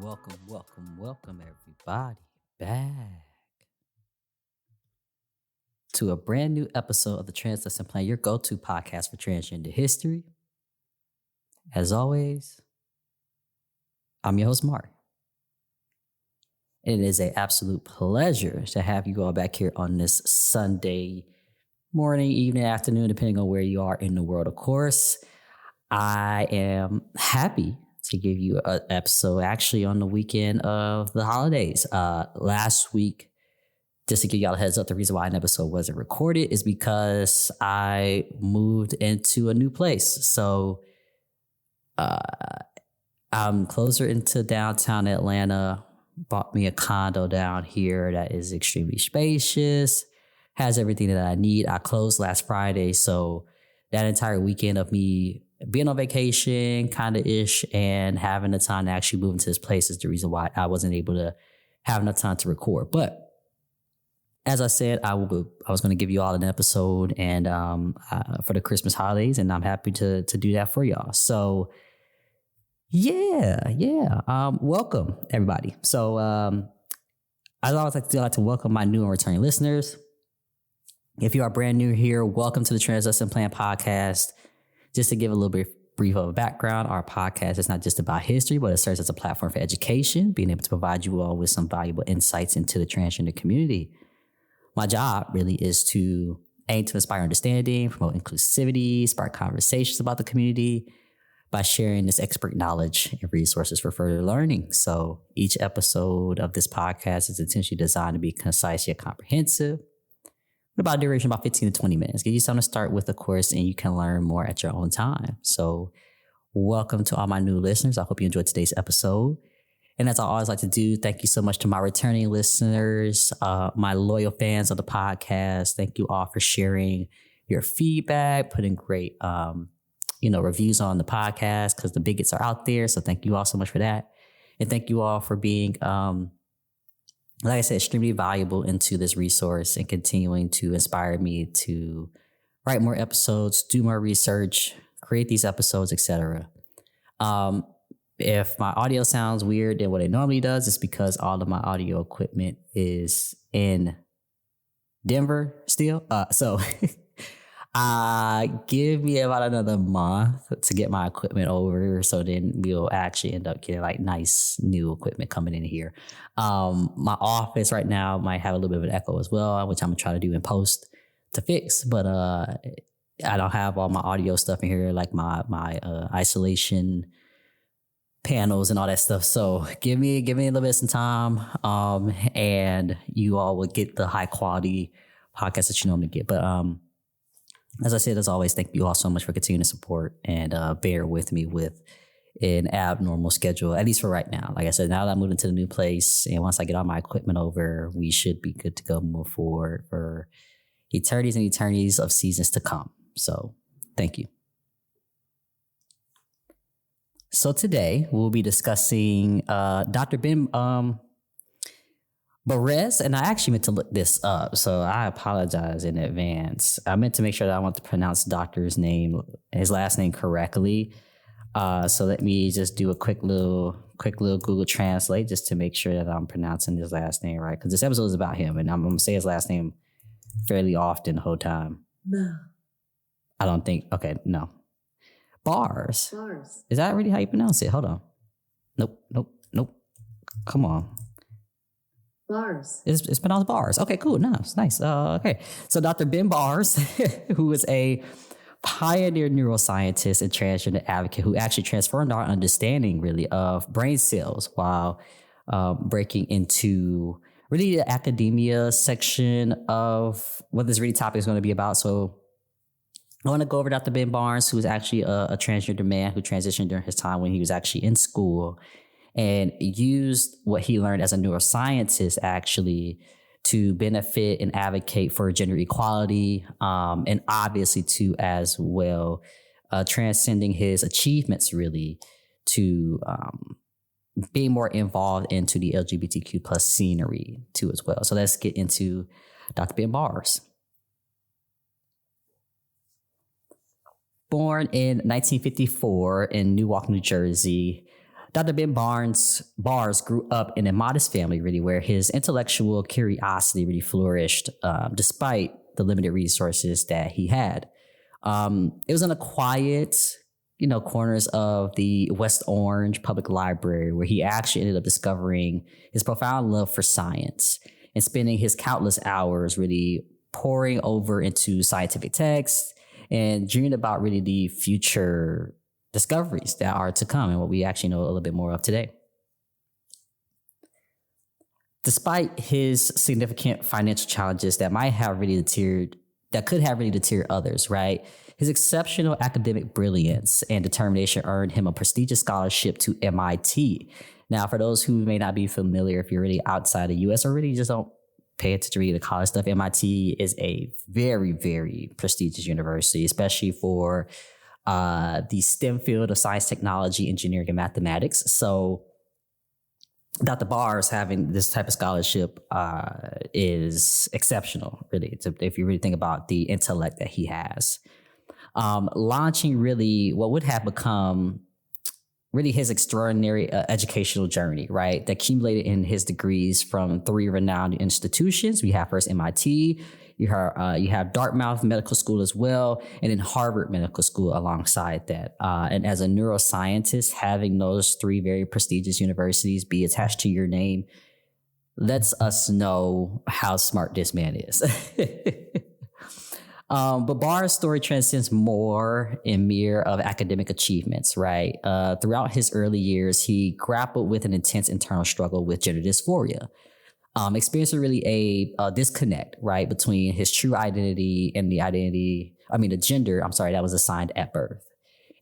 welcome, everybody, back to a brand new episode of the Trans Lesson Plan, your go-to podcast for transgender history. As always, I'm your host, Mark. It is an absolute pleasure to have you all back here on this Sunday morning, evening, afternoon, depending on where you are in the world, of course. I am happy to give you an episode actually on the weekend of the holidays. Last week, just to give y'all a heads up, the reason why an episode wasn't recorded is because I moved into a new place. So I'm closer into downtown Atlanta, bought me a condo down here that is extremely spacious, has everything that I need. I closed last Friday, so that entire weekend of me being on vacation, kind of ish, and having the time to actually move into this place is the reason why I wasn't able to have enough time to record. But as I said, I was going to give you all an episode and for the Christmas holidays, and I'm happy to do that for y'all. So yeah. Welcome everybody. So I'd always like to welcome my new and returning listeners. If you are brand new here, welcome to the Trans Lesson Plan podcast. Just to give a little bit brief of a background, our podcast is not just about history, but it serves as a platform for education, being able to provide you all with some valuable insights into the transgender community. My job really is to aim to inspire understanding, promote inclusivity, spark conversations about the community by sharing this expert knowledge and resources for further learning. So each episode of this podcast is intentionally designed to be concise yet comprehensive. About a duration, about 15 to 20 minutes. Give you something to start with, of course, and you can learn more at your own time. So welcome to all my new listeners. I hope you enjoyed today's episode. And as I always like to do, thank you so much to my returning listeners, my loyal fans of the podcast. Thank you all for sharing your feedback, putting great, reviews on the podcast because the bigots are out there. So thank you all so much for that. And thank you all for being, like I said, extremely valuable into this resource and continuing to inspire me to write more episodes, do more research, create these episodes, etc. If my audio sounds weird than what it normally does, it's because all of my audio equipment is in Denver still. So give me about another month to get my equipment over. So then we'll actually end up getting like nice new equipment coming in here. My office right now might have a little bit of an echo as well, which I'm gonna try to do in post to fix. But I don't have all my audio stuff in here, like my isolation panels and all that stuff. So give me a little bit of time, and you all will get the high quality podcast that you normally get. But as I said, as always, thank you all so much for continuing to support and bear with me with an abnormal schedule, at least for right now. Like I said, now that I moved into the new place and once I get all my equipment over, we should be good to go move forward for eternities and eternities of seasons to come. So thank you. So today we'll be discussing Dr. Ben Barres, and I actually meant to look this up, so I apologize in advance. I meant to make sure that I want to pronounce his last name correctly. So let me just do a quick little Google Translate just to make sure that I'm pronouncing his last name right, because this episode is about him, and I'm going to say his last name fairly often the whole time. No. I don't think, okay, no. Bars. Is that really how you pronounce it? Hold on. Nope. Come on. Bars. It's pronounced Bars. Okay, cool. Nice. Okay. So Dr. Ben Bars, who is a pioneer neuroscientist and transgender advocate who actually transformed our understanding really of brain cells while breaking into really the academia section of what this really topic is going to be about. So I want to go over Dr. Ben Barnes, who is actually a transgender man who transitioned during his time when he was actually in school and used what he learned as a neuroscientist actually to benefit and advocate for gender equality, and obviously too as well transcending his achievements really to being more involved into the LGBTQ plus scenery too as well. So let's get into Dr. Ben Barnes. Born in 1954 in Newark, New Jersey, Dr. Bars grew up in a modest family, really, where his intellectual curiosity really flourished, despite the limited resources that he had. It was in the quiet, corners of the West Orange Public Library where he actually ended up discovering his profound love for science and spending his countless hours really poring over into scientific texts and dreaming about really the future discoveries that are to come and what we actually know a little bit more of today. Despite his significant financial challenges that could have really deterred others, right? His exceptional academic brilliance and determination earned him a prestigious scholarship to MIT. Now, for those who may not be familiar, if you're really outside the US or really just don't pay attention to the college stuff, MIT is a very, very prestigious university, especially for the STEM field of science, technology, engineering, and mathematics. So Dr. Bars having this type of scholarship is exceptional, really, if you really think about the intellect that he has. Launching really what would have become really his extraordinary educational journey, right? That accumulated in his degrees from 3 renowned institutions. We have first MIT, you have Dartmouth Medical School as well, and then Harvard Medical School alongside that. And as a neuroscientist, having those 3 very prestigious universities be attached to your name lets us know how smart this man is. But Barr's story transcends more in mere of academic achievements, right? Throughout his early years, he grappled with an intense internal struggle with gender dysphoria, experiencing really a disconnect, right, between his true identity and the gender, that was assigned at birth.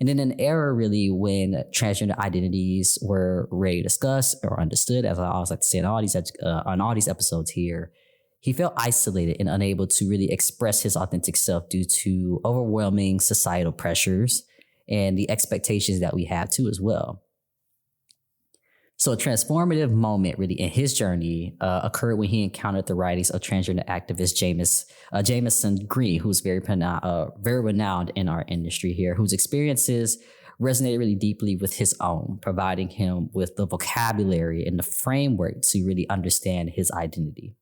And in an era really when transgender identities were rarely discussed or understood, as I always like to say on all these episodes here, he felt isolated and unable to really express his authentic self due to overwhelming societal pressures and the expectations that we have too as well. So a transformative moment really in his journey occurred when he encountered the writings of transgender activist Jamison Green, who's very renowned in our industry here, whose experiences resonated really deeply with his own, providing him with the vocabulary and the framework to really understand his identity.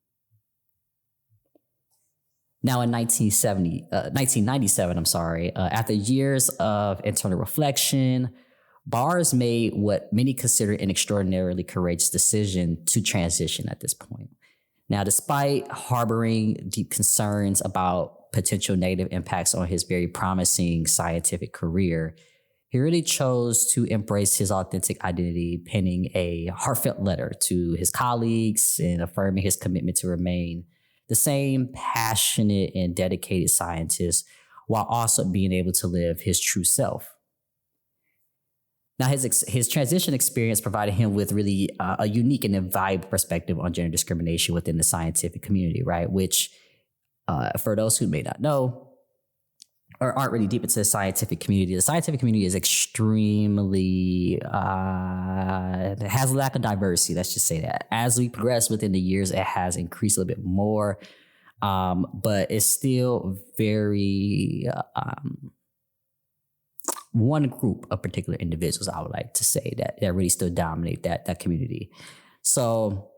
Now in 1997, after years of internal reflection, Bars made what many consider an extraordinarily courageous decision to transition at this point. Now, despite harboring deep concerns about potential negative impacts on his very promising scientific career, he really chose to embrace his authentic identity, penning a heartfelt letter to his colleagues and affirming his commitment to remain the same passionate and dedicated scientist while also being able to live his true self. Now, his transition experience provided him with really a unique and invaluable perspective on gender discrimination within the scientific community, right? Which, for those who may not know or aren't really deep into the scientific community is extremely, has a lack of diversity, let's just say that. As we progress within the years, it has increased a little bit more, but it's still very... one group of particular individuals, I would like to say, that really still dominate that community. So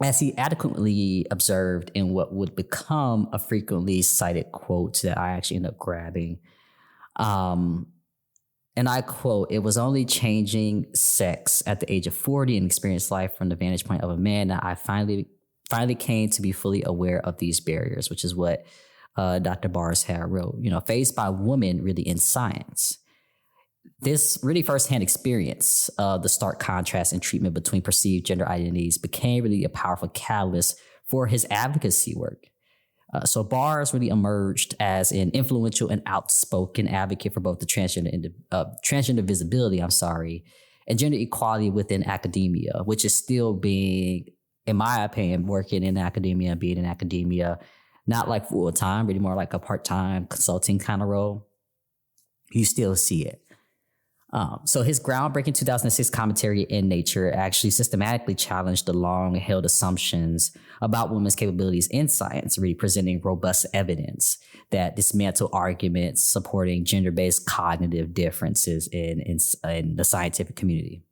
as he adequately observed in what would become a frequently cited quote that I actually ended up grabbing, and I quote, "It was only changing sex at the age of 40 and experienced life from the vantage point of a man that I finally came to be fully aware of these barriers," which is what Dr. Bars had wrote, faced by women really in science. This really firsthand experience of the stark contrast and treatment between perceived gender identities became really a powerful catalyst for his advocacy work. So Bars really emerged as an influential and outspoken advocate for both the transgender visibility, and gender equality within academia, which is still being, in my opinion, being in academia, not like full time, really more like a part-time consulting kind of role. You still see it. So his groundbreaking 2006 commentary in Nature actually systematically challenged the long-held assumptions about women's capabilities in science, really presenting robust evidence that dismantle arguments supporting gender-based cognitive differences in the scientific community.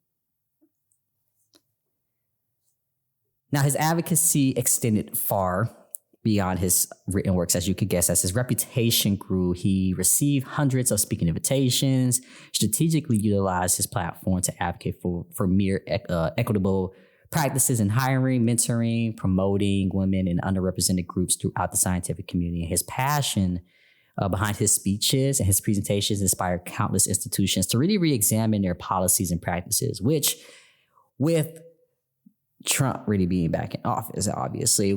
Now, his advocacy extended far beyond his written works, as you could guess. As his reputation grew, he received hundreds of speaking invitations, strategically utilized his platform to advocate for mere equitable practices in hiring, mentoring, promoting women and underrepresented groups throughout the scientific community. And his passion behind his speeches and his presentations inspired countless institutions to really re-examine their policies and practices, which, with Trump really being back in office, obviously,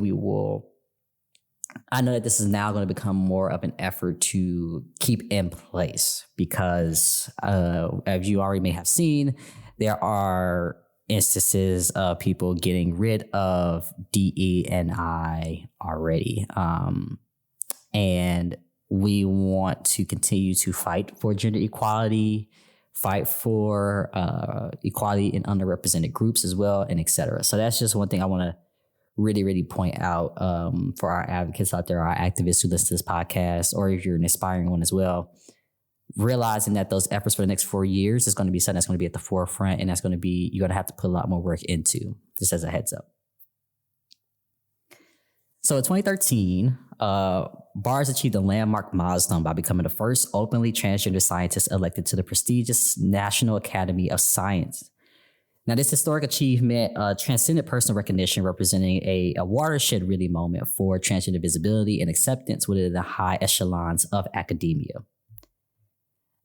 I know that this is now going to become more of an effort to keep in place because, as you already may have seen, there are instances of people getting rid of DE&I already. And we want to continue to fight for gender equality, fight for equality in underrepresented groups as well, and et cetera. So that's just one thing I want to really, really point out for our advocates out there, our activists who listen to this podcast, or if you're an aspiring one as well, realizing that those efforts for the next 4 years is going to be something that's going to be at the forefront, and that's going to be, you're going to have to put a lot more work into, just as a heads up. So in 2013, Bars achieved a landmark milestone by becoming the first openly transgender scientist elected to the prestigious National Academy of Science. Now, this historic achievement transcended personal recognition, representing a watershed really moment for transgender visibility and acceptance within the high echelons of academia.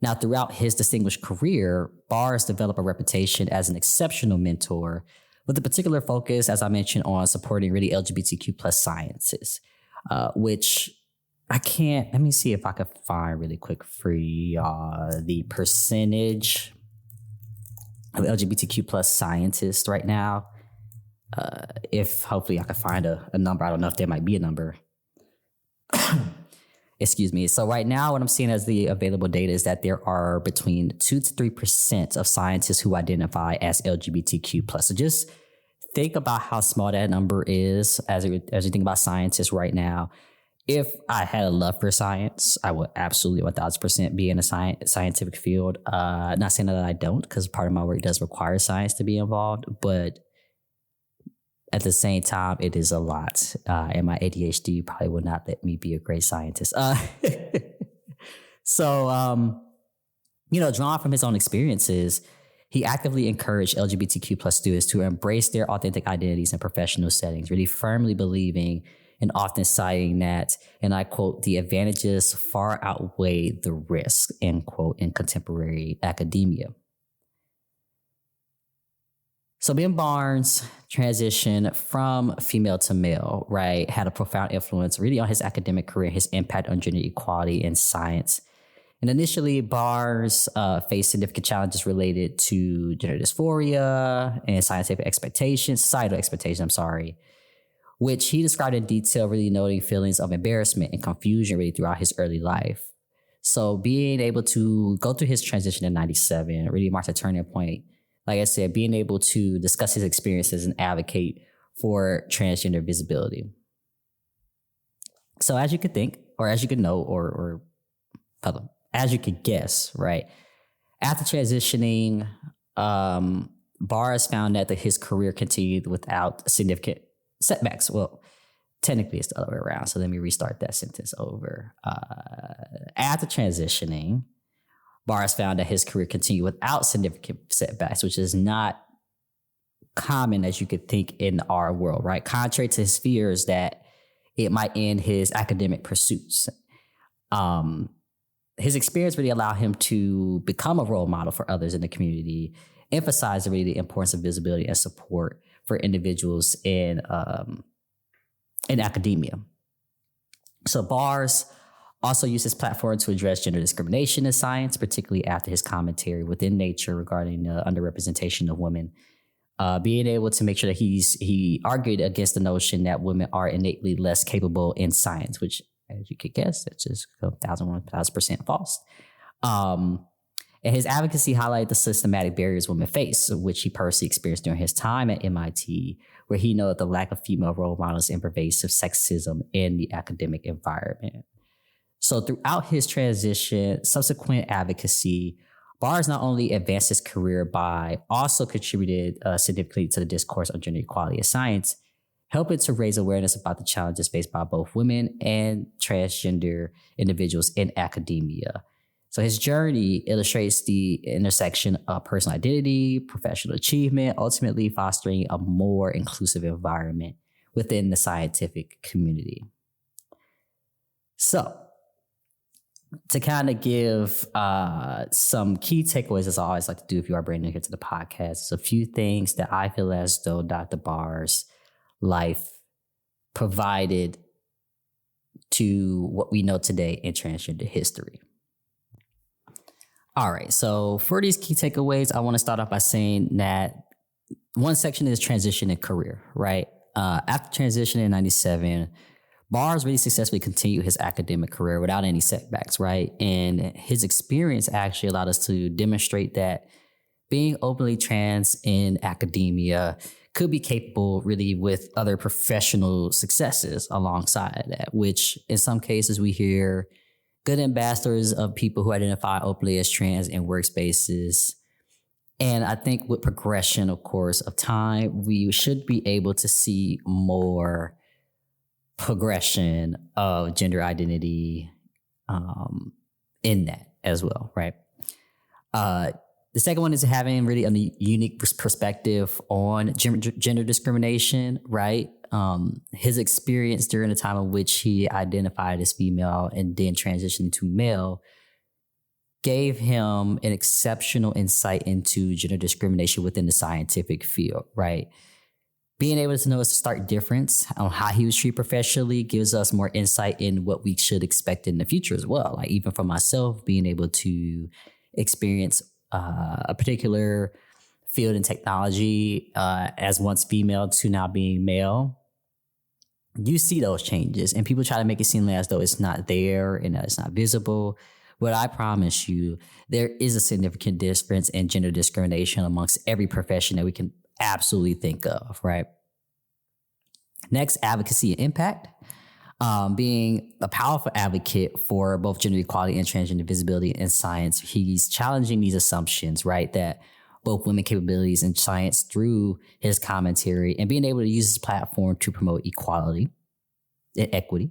Now, throughout his distinguished career, Bars developed a reputation as an exceptional mentor with a particular focus, as I mentioned, on supporting really LGBTQ plus sciences, which let me see if I could find really quick for the percentage of LGBTQ plus scientists right now. If hopefully I can find a number. I don't know if there might be a number. Excuse me. So right now, what I'm seeing as the available data is that there are between 2 to 3% of scientists who identify as LGBTQ plus. So just think about how small that number is as you think about scientists right now. If I had a love for science, I would absolutely 1000% be in a scientific field. Not saying that I don't, because part of my work does require science to be involved, but at the same time, it is a lot. And my ADHD probably would not let me be a great scientist. So, drawing from his own experiences, he actively encouraged LGBTQ plus students to embrace their authentic identities in professional settings, really firmly believing and often citing that, and I quote, "the advantages far outweigh the risk," end quote, in contemporary academia. So Ben Barnes' transition from female to male, right, had a profound influence really on his academic career, his impact on gender equality in science. And initially, Barnes faced significant challenges related to gender dysphoria and societal expectations, which he described in detail, really noting feelings of embarrassment and confusion really throughout his early life. So being able to go through his transition in 97 really marked a turning point. Like I said, being able to discuss his experiences and advocate for transgender visibility. So as you could think, or as you could know, or as you could guess, right? After transitioning, Bars found that his career continued without significant setbacks. Well, technically it's the other way around. So let me restart that sentence over. After transitioning, Bars found that his career continued without significant setbacks, which is not common as you could think in our world, right? Contrary to his fears that it might end his academic pursuits. His experience really allowed him to become a role model for others in the community, emphasize really the importance of visibility and support for individuals in academia. So Bars also used his platform to address gender discrimination in science, particularly after his commentary within Nature regarding the underrepresentation of women. Being able to make sure that he argued against the notion that women are innately less capable in science, which, as you could guess, that's just 1,000% false. And his advocacy highlighted the systematic barriers women face, which he personally experienced during his time at MIT, where he noted the lack of female role models and pervasive sexism in the academic environment. So throughout his transition, subsequent advocacy, Bars not only advanced his career by also contributed significantly to the discourse on gender equality in science, helping to raise awareness about the challenges faced by both women and transgender individuals in academia. So his journey illustrates the intersection of personal identity, professional achievement, ultimately fostering a more inclusive environment within the scientific community. So, to kind of give some key takeaways, as I always like to do if you are brand new here to the podcast, a few things that I feel as though Dr. Barr's life provided to what we know today in transgender history. All right, so for these key takeaways, I want to start off by saying that one section is transition and career, right? After transition in 97, Bars really successfully continued his academic career without any setbacks, right? And his experience actually allowed us to demonstrate that being openly trans in academia could be capable really with other professional successes alongside that, which in some cases we hear good ambassadors of people who identify openly as trans in workspaces. And I think with progression, of course, of time, we should be able to see more progression of gender identity in that as well, right? The second one is having really a unique perspective on gender discrimination, right? His experience during the time in which he identified as female and then transitioned to male gave him an exceptional insight into gender discrimination within the scientific field, right? Being able to know a stark difference on how he was treated professionally gives us more insight in what we should expect in the future as well. Like even for myself, being able to experience a particular field in technology as once female to now being male, you see those changes and people try to make it seem as though it's not there and that it's not visible. But I promise you, there is a significant difference in gender discrimination amongst every profession that we can absolutely think of, right? Next, advocacy and impact. Being a powerful advocate for both gender equality and transgender visibility in science, he's challenging these assumptions, right? That both women capabilities in science through his commentary and being able to use his platform to promote equality and equity.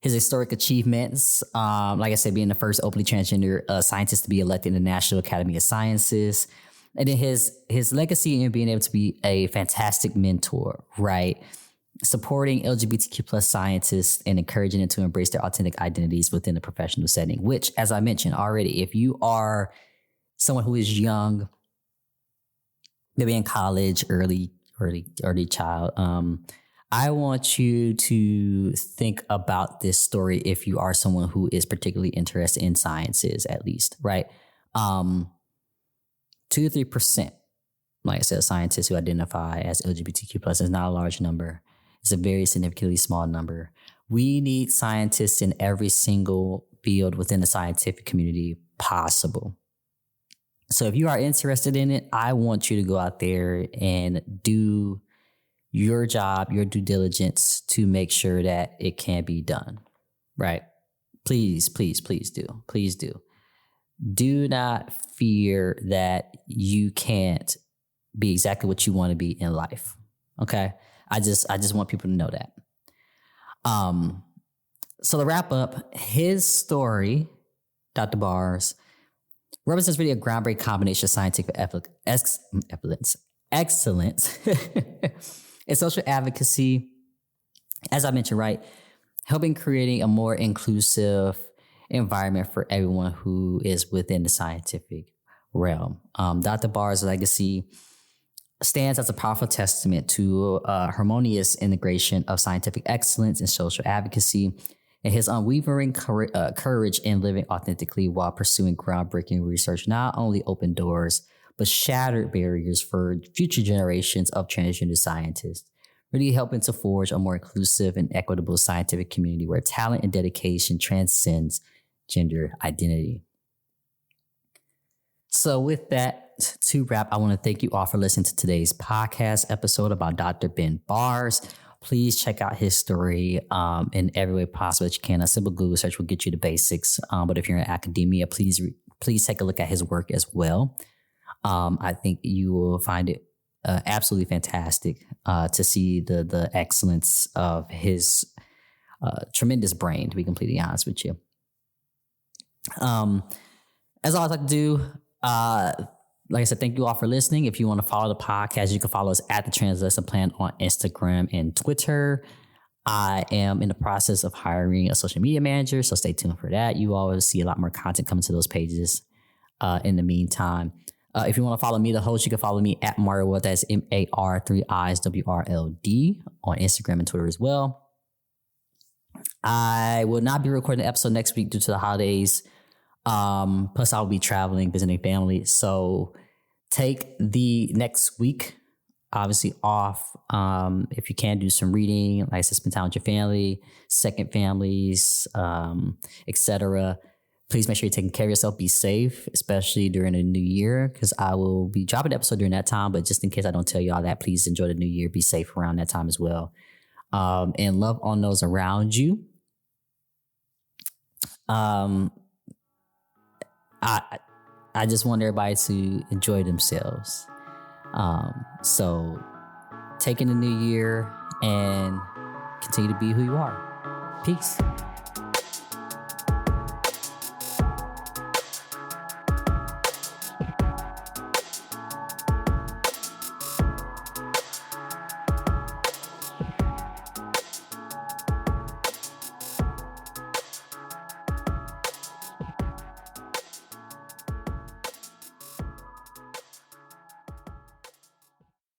His historic achievements, like I said, being the first openly transgender scientist to be elected in the National Academy of Sciences. And then his legacy in being able to be a fantastic mentor, right? Supporting LGBTQ plus scientists and encouraging them to embrace their authentic identities within the professional setting, which, as I mentioned already, if you are someone who is young, maybe in college, early child, I want you to think about this story if you are someone who is particularly interested in sciences, at least, right? 2 to 3%, like I said, scientists who identify as LGBTQ plus is not a large number. It's a very significantly small number. We need scientists in every single field within the scientific community possible. So if you are interested in it, I want you to go out there and do your job, your due diligence to make sure that it can be done, right? Please, please, please do. Please do. Do not fear that you can't be exactly what you want to be in life. Okay. I just want people to know that. So to wrap up, his story, Dr. Barr's, represents really a groundbreaking combination of scientific excellence and social advocacy. As I mentioned, right, helping creating a more inclusive environment for everyone who is within the scientific realm. Dr. Barr's legacy stands as a powerful testament to harmonious integration of scientific excellence and social advocacy, and his unwavering courage in living authentically while pursuing groundbreaking research not only opened doors, but shattered barriers for future generations of transgender scientists, really helping to forge a more inclusive and equitable scientific community where talent and dedication transcends gender identity. So with that, to wrap, I want to thank you all for listening to today's podcast episode about Dr. Ben Bars. Please check out his story in every way possible that you can. A simple Google search will get you the basics. But if you're in academia, please take a look at his work as well. I think you will find it absolutely fantastic to see the excellence of his tremendous brain, to be completely honest with you. As I always like to do, like I said, thank you all for listening. If you want to follow the podcast, you can follow us at the Trans Lesson Plan on Instagram and Twitter. I am in the process of hiring a social media manager, so stay tuned for that. You always see a lot more content coming to those pages in the meantime. If you want to follow me, the host, you can follow me at mariiiwrld. That's MAR3ISWRLD on Instagram and Twitter as well. I will not be recording the episode next week due to the holidays. Plus, I'll be traveling, visiting family. So take the next week, obviously, off. If you can, do some reading, like I said, spend time with your family, second families, etc. Please make sure you're taking care of yourself. Be safe, especially during the new year, because I will be dropping an episode during that time. But just in case I don't tell you all that, please enjoy the new year. Be safe around that time as well. And love on those around you. I just want everybody to enjoy themselves. So take in the new year and continue to be who you are. Peace.